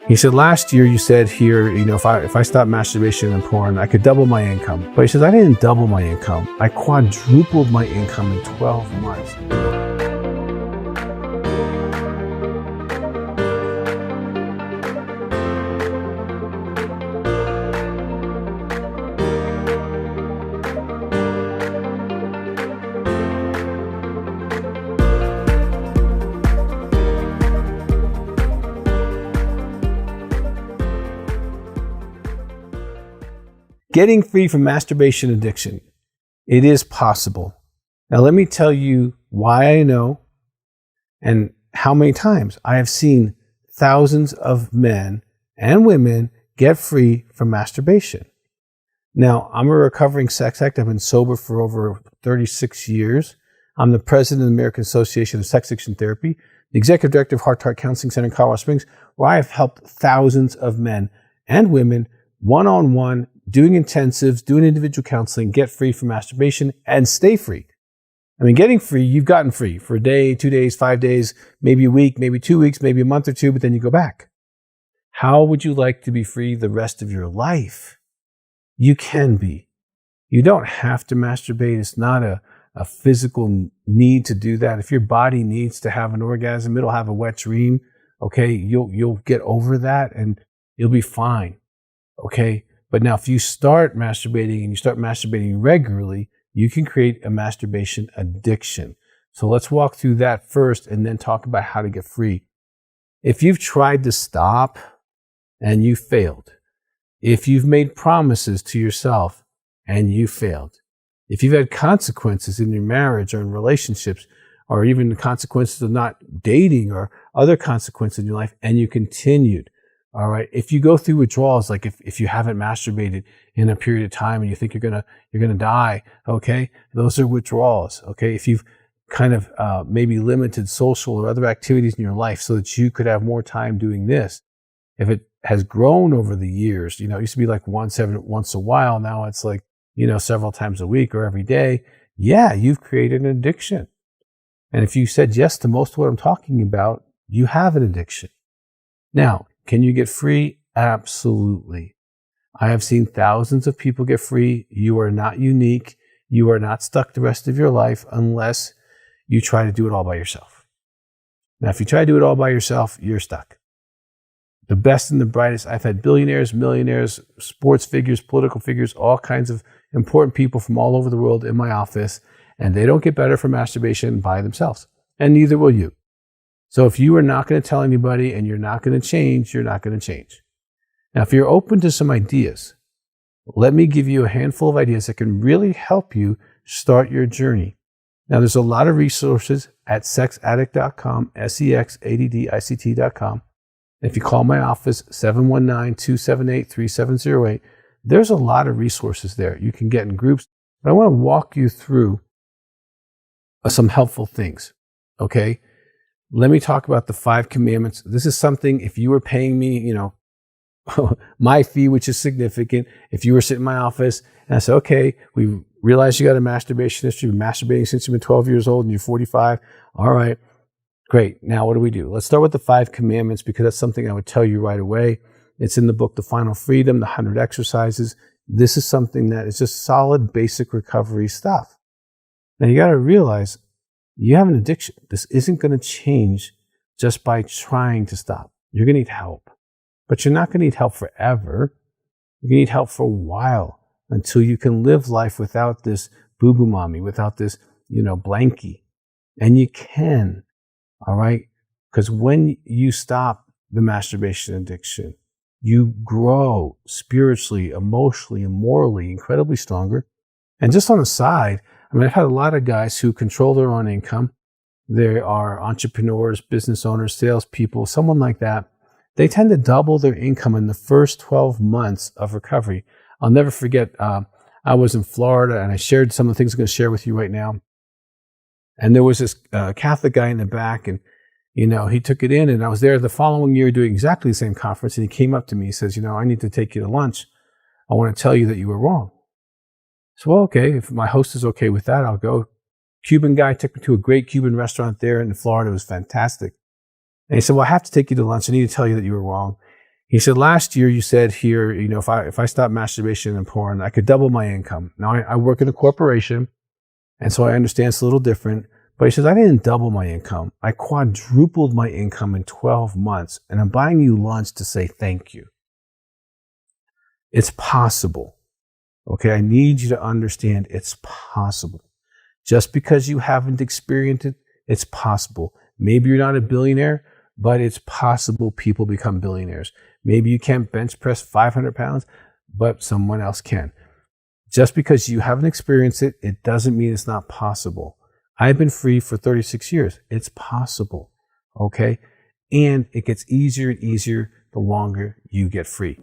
He said, last year you said here, if I stop masturbation and porn, I could double my income. But he says, I didn't double my income. I quadrupled my income in 12 months. Getting free from masturbation addiction. It is possible. Now, let me tell you why I know and how many times I have seen thousands of men and women get free from masturbation. Now, I'm a recovering sex addict. I've been sober for over 36 years. I'm the president of the American Association of Sex Addiction Therapy, the executive director of Heart to Heart Counseling Center in Colorado Springs, where I have helped thousands of men and women one-on-one, doing intensives, doing individual counseling, get free from masturbation and stay free. I mean, getting free, you've gotten free for a day, 2 days, 5 days, maybe a week, maybe 2 weeks, maybe a month or two, but then you go back. How would you like to be free the rest of your life? You can be. You don't have to masturbate. It's not a physical need to do that. If your body needs to have an orgasm, it'll have a wet dream. Okay, you'll get over that and you'll be fine. Okay. But now if you start masturbating and you start masturbating regularly, you can create a masturbation addiction. So let's walk through that first and then talk about how to get free. If you've tried to stop and you failed, if you've made promises to yourself and you failed, if you've had consequences in your marriage or in relationships, or even the consequences of not dating or other consequences in your life, and you continued, all right. If you go through withdrawals, like if you haven't masturbated in a period of time and you think you're gonna die, okay, those are withdrawals. Okay. If you've kind of maybe limited social or other activities in your life so that you could have more time doing this, if it has grown over the years, it used to be like once a while. Now it's like, several times a week or every day. Yeah, you've created an addiction. And if you said yes to most of what I'm talking about, you have an addiction. Now, can you get free? Absolutely. I have seen thousands of people get free. You are not unique. You are not stuck the rest of your life unless you try to do it all by yourself. Now, if you try to do it all by yourself, you're stuck. The best and the brightest. I've had billionaires, millionaires, sports figures, political figures, all kinds of important people from all over the world in my office, and they don't get better from masturbation by themselves, and neither will you. So if you are not going to tell anybody and you're not going to change, you're not going to change. Now, if you're open to some ideas, let me give you a handful of ideas that can really help you start your journey. Now, there's a lot of resources at sexaddict.com, sexaddict.com. If you call my office, 719-278-3708, there's a lot of resources there. You can get in groups, but I want to walk you through some helpful things, okay? Let me talk about the 5 commandments. This is something, if you were paying me, my fee, which is significant, if you were sitting in my office and I said, okay, we realize you got a masturbation history, you've been masturbating since you've been 12 years old and you're 45. All right, great. Now what do? Let's start with the 5 commandments because that's something I would tell you right away. It's in the book, The Final Freedom, the 100 Exercises. This is something that is just solid, basic recovery stuff. Now you got to realize you have an addiction. This isn't going to change just by trying to stop. You're going to need help, but you're not going to need help forever. You're going to need help for a while until you can live life without this boo-boo mommy, without this, blankie. And you can, all right? Because when you stop the masturbation addiction, you grow spiritually, emotionally, and morally incredibly stronger. And just on the side, I've had a lot of guys who control their own income. They are entrepreneurs, business owners, salespeople, someone like that. They tend to double their income in the first 12 months of recovery. I'll never forget, I was in Florida and I shared some of the things I'm going to share with you right now. And there was this Catholic guy in the back and, he took it in and I was there the following year doing exactly the same conference. And he came up to me, he says, I need to take you to lunch. I want to tell you that you were wrong. So, well, okay, if my host is okay with that, I'll go. Cuban guy took me to a great Cuban restaurant there in Florida. It was fantastic. And he said, well, I have to take you to lunch. I need to tell you that you were wrong. He said, last year you said here, if I stop masturbation and porn, I could double my income. Now I work in a corporation, and so I understand it's a little different. But he says, I didn't double my income. I quadrupled my income in 12 months, and I'm buying you lunch to say thank you. It's possible. Okay, I need you to understand it's possible. Just because you haven't experienced it, it's possible. Maybe you're not a billionaire, but it's possible people become billionaires. Maybe you can't bench press 500 pounds, but someone else can. Just because you haven't experienced it, it doesn't mean it's not possible. I've been free for 36 years. It's possible. Okay? And it gets easier and easier the longer you get free.